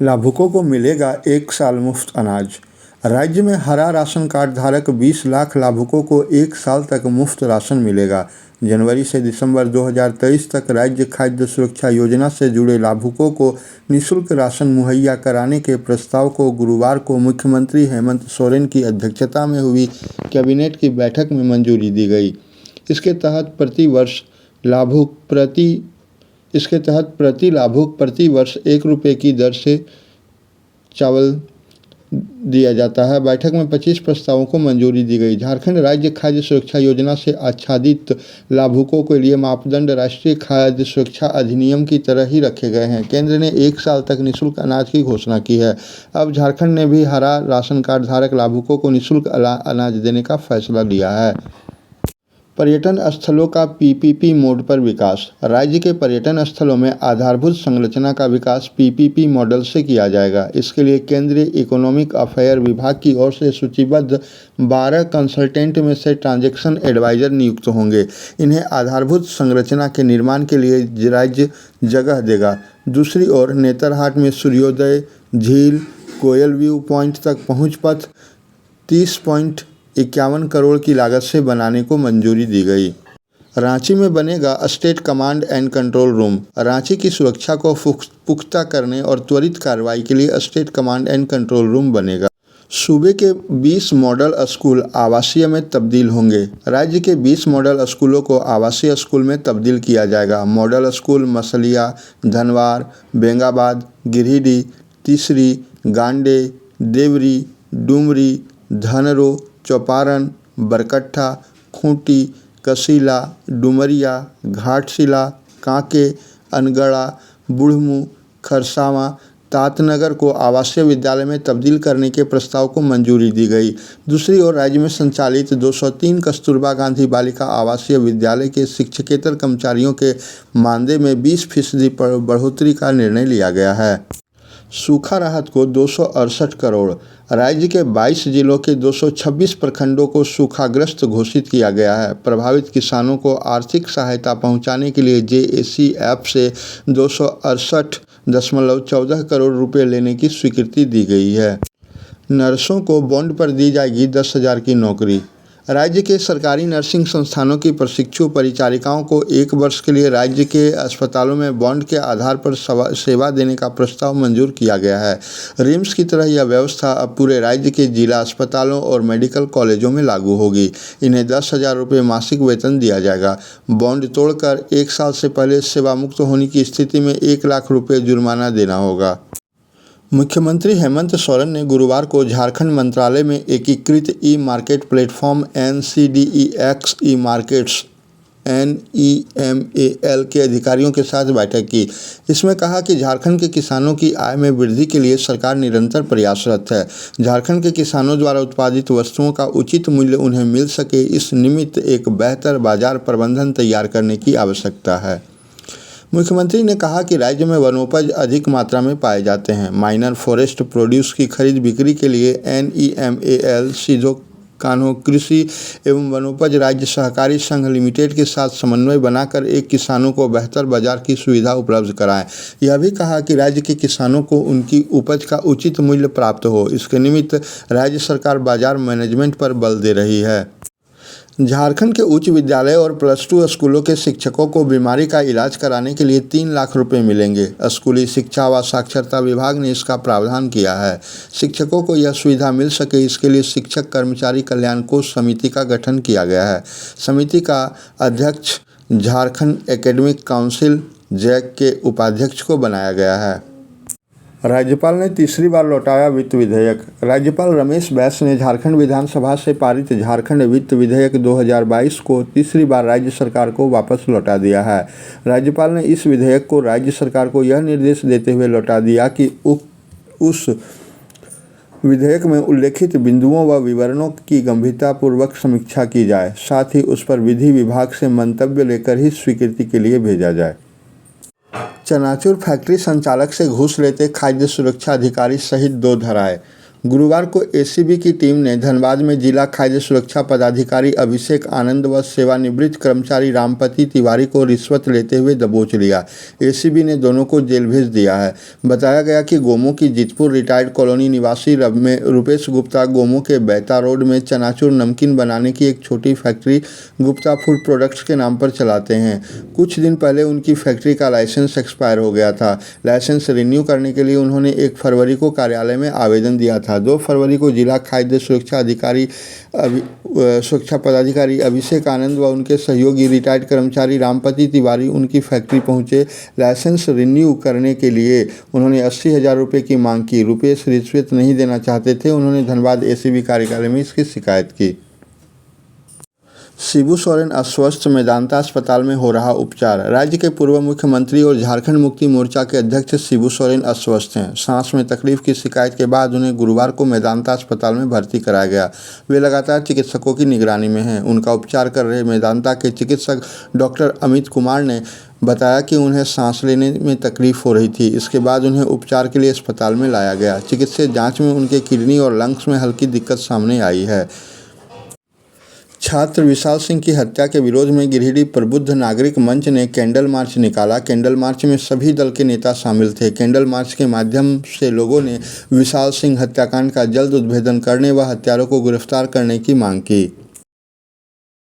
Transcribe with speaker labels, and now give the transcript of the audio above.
Speaker 1: लाभुकों को मिलेगा 1 साल मुफ्त अनाज। राज्य में हरा राशन कार्ड धारक 20 लाख लाभुकों को 1 साल तक मुफ्त राशन मिलेगा। जनवरी से दिसंबर 2023 तक राज्य खाद्य सुरक्षा योजना से जुड़े लाभुकों को निःशुल्क राशन मुहैया कराने के प्रस्ताव को गुरुवार को मुख्यमंत्री हेमंत सोरेन की अध्यक्षता में हुई कैबिनेट की बैठक में मंजूरी दी गई। इसके तहत प्रति लाभुक प्रति वर्ष 1 रुपये की दर से चावल दिया जाता है। बैठक में 25 प्रस्तावों को मंजूरी दी गई। झारखंड राज्य खाद्य सुरक्षा योजना से आच्छादित लाभुकों के लिए मापदंड राष्ट्रीय खाद्य सुरक्षा अधिनियम की तरह ही रखे गए हैं। केंद्र ने 1 साल तक निःशुल्क अनाज की घोषणा की है। अब झारखंड ने भी हरा राशन कार्ड धारक लाभुकों को निःशुल्क अनाज देने का फैसला लिया है। पर्यटन स्थलों का पीपीपी मोड पर विकास। राज्य के पर्यटन स्थलों में आधारभूत संरचना का विकास पीपीपी मॉडल से किया जाएगा। इसके लिए केंद्रीय इकोनॉमिक अफेयर विभाग की ओर से सूचीबद्ध 12 कंसल्टेंट में से ट्रांजैक्शन एडवाइजर नियुक्त होंगे। इन्हें आधारभूत संरचना के निर्माण के लिए राज्य जगह देगा। दूसरी ओर नेतरहाट में सूर्योदय झील कोयल व्यू पॉइंट तक पहुँच पथ 30.51 करोड़ की लागत से बनाने को मंजूरी दी गई। रांची में बनेगा state command and control room. Ranchi की सुरक्षा को पुख्ता करने और त्वरित कार्रवाई के लिए state command and control room बनेगा। सूबे के 20 मॉडल स्कूल आवासीय में तब्दील होंगे। राज्य के 20 मॉडल स्कूलों को आवासीय स्कूल में तब्दील किया जाएगा। मॉडल स्कूल मसलिया, धनवार, बेंगाबाद, गिरिडीह, तीसरी, गांडे, देवरी, डुमरी, धनरो, चौपारण, बरकट्ठा, खूंटी, कसीला, डुमरिया, घाटशिला, कांके, अनगढ़ा, बुढ़मू, खरसावां, तातनगर को आवासीय विद्यालय में तब्दील करने के प्रस्ताव को मंजूरी दी गई। दूसरी ओर राज्य में संचालित 203 कस्तूरबा गांधी बालिका आवासीय विद्यालय के शिक्षकेतर कर्मचारियों के मानदेय में 20% बढ़ोतरी का निर्णय लिया गया है। सूखा राहत को 268 करोड़। राज्य के 22 जिलों के 226 प्रखंडों को सूखाग्रस्त घोषित किया गया है। प्रभावित किसानों को आर्थिक सहायता पहुंचाने के लिए JACF से 268.14 करोड़ रुपए लेने की स्वीकृति दी गई है। नर्सों को बॉन्ड पर दी जाएगी 10,000 की नौकरी। राज्य के सरकारी नर्सिंग संस्थानों की प्रशिक्षु परिचारिकाओं को 1 वर्ष के लिए राज्य के अस्पतालों में बॉन्ड के आधार पर सेवा देने का प्रस्ताव मंजूर किया गया है। रिम्स की तरह यह व्यवस्था अब पूरे राज्य के जिला अस्पतालों और मेडिकल कॉलेजों में लागू होगी। इन्हें 10,000 रुपये मासिक वेतन दिया जाएगा। बॉन्ड तोड़कर 1 साल से पहले सेवा मुक्त होने की स्थिति में 1 लाख रुपये जुर्माना देना होगा। मुख्यमंत्री हेमंत सोरेन ने गुरुवार को झारखंड मंत्रालय में एकीकृत ई-मार्केट प्लेटफॉर्म NCDEX ई-मार्केट्स NEMAL के अधिकारियों के साथ बैठक की। इसमें कहा कि झारखंड के किसानों की आय में वृद्धि के लिए सरकार निरंतर प्रयासरत है। झारखंड के किसानों द्वारा उत्पादित वस्तुओं का उचित मूल्य उन्हें मिल सके, इस निमित्त एक बेहतर बाजार प्रबंधन तैयार करने की आवश्यकता है। मुख्यमंत्री ने कहा कि राज्य में वनोपज अधिक मात्रा में पाए जाते हैं। माइनर फॉरेस्ट प्रोड्यूस की खरीद बिक्री के लिए NEMAL सीधो कान्हो कृषि एवं वनोपज राज्य सहकारी संघ लिमिटेड के साथ समन्वय बनाकर एक किसानों को बेहतर बाजार की सुविधा उपलब्ध कराएं। यह भी कहा कि राज्य के किसानों को उनकी उपज का उचित मूल्य प्राप्त हो। इसके निमित्त राज्य सरकार बाजार मैनेजमेंट पर बल दे रही है। झारखंड के उच्च विद्यालय और +2 स्कूलों के शिक्षकों को बीमारी का इलाज कराने के लिए 3 लाख रुपए मिलेंगे। स्कूली शिक्षा व साक्षरता विभाग ने इसका प्रावधान किया है। शिक्षकों को यह सुविधा मिल सके, इसके लिए शिक्षक कर्मचारी कल्याण कोष समिति का गठन किया गया है। समिति का अध्यक्ष झारखंड एकेडमिक काउंसिल जैक के उपाध्यक्ष को बनाया गया है। राज्यपाल ने तीसरी बार लौटाया वित्त विधेयक। राज्यपाल रमेश बैस ने झारखंड विधानसभा से पारित झारखंड वित्त विधेयक 2022 को तीसरी बार राज्य सरकार को वापस लौटा दिया है। राज्यपाल ने इस विधेयक को राज्य सरकार को यह निर्देश देते हुए लौटा दिया कि उस विधेयक में उल्लेखित बिंदुओं व विवरणों की गंभीरतापूर्वक समीक्षा की जाए, साथ ही उस पर विधि विभाग से मंतव्य लेकर ही स्वीकृति के लिए भेजा जाए। चनाचूर फैक्ट्री संचालक से घूस लेते खाद्य सुरक्षा अधिकारी सहित 2 धराए। गुरुवार को एसीबी की टीम ने धनबाद में जिला खाद्य सुरक्षा पदाधिकारी अभिषेक आनंद व सेवानिवृत्त कर्मचारी रामपति तिवारी को रिश्वत लेते हुए दबोच लिया। एसीबी ने दोनों को जेल भेज दिया है। बताया गया कि गोमो की जीतपुर रिटायर्ड कॉलोनी निवासी रुपेश गुप्ता गोमो के बैता रोड में चनाचूर नमकीन बनाने की एक छोटी फैक्ट्री गुप्ता फूड प्रोडक्ट्स के नाम पर चलाते हैं। कुछ दिन पहले उनकी फैक्ट्री का लाइसेंस एक्सपायर हो गया था। लाइसेंस रिन्यू करने के लिए उन्होंने 1 फरवरी को कार्यालय में आवेदन दिया था। 2 फरवरी को जिला खाद्य सुरक्षा पदाधिकारी अभिषेक आनंद व उनके सहयोगी रिटायर्ड कर्मचारी रामपति तिवारी उनकी फैक्ट्री पहुंचे। लाइसेंस रिन्यू करने के लिए उन्होंने 80,000 रुपये की मांग की। रुपेश रिश्वत नहीं देना चाहते थे। उन्होंने धनबाद एसीबी कार्यालय में इसकी शिकायत की। शिबू सोरेन अस्वस्थ, मेदांता अस्पताल में हो रहा उपचार। राज्य के पूर्व मुख्यमंत्री और झारखंड मुक्ति मोर्चा के अध्यक्ष शिबू सोरेन अस्वस्थ हैं। सांस में तकलीफ की शिकायत के बाद उन्हें गुरुवार को मेदांता अस्पताल में भर्ती कराया गया। वे लगातार चिकित्सकों की निगरानी में हैं। उनका उपचार कर रहे मेदांता के चिकित्सक डॉक्टर अमित कुमार ने बताया कि उन्हें सांस लेने में तकलीफ हो रही थी। इसके बाद उन्हें उपचार के लिए अस्पताल में लाया गया। चिकित्सीय जाँच में उनके किडनी और लंग्स में हल्की दिक्कत सामने आई है। छात्र विशाल सिंह की हत्या के विरोध में गिरिडीह प्रबुद्ध नागरिक मंच ने कैंडल मार्च निकाला। कैंडल मार्च में सभी दल के नेता शामिल थे। कैंडल मार्च के माध्यम से लोगों ने विशाल सिंह हत्याकांड का जल्द उद्भेदन करने व हत्यारों को गिरफ्तार करने की मांग की।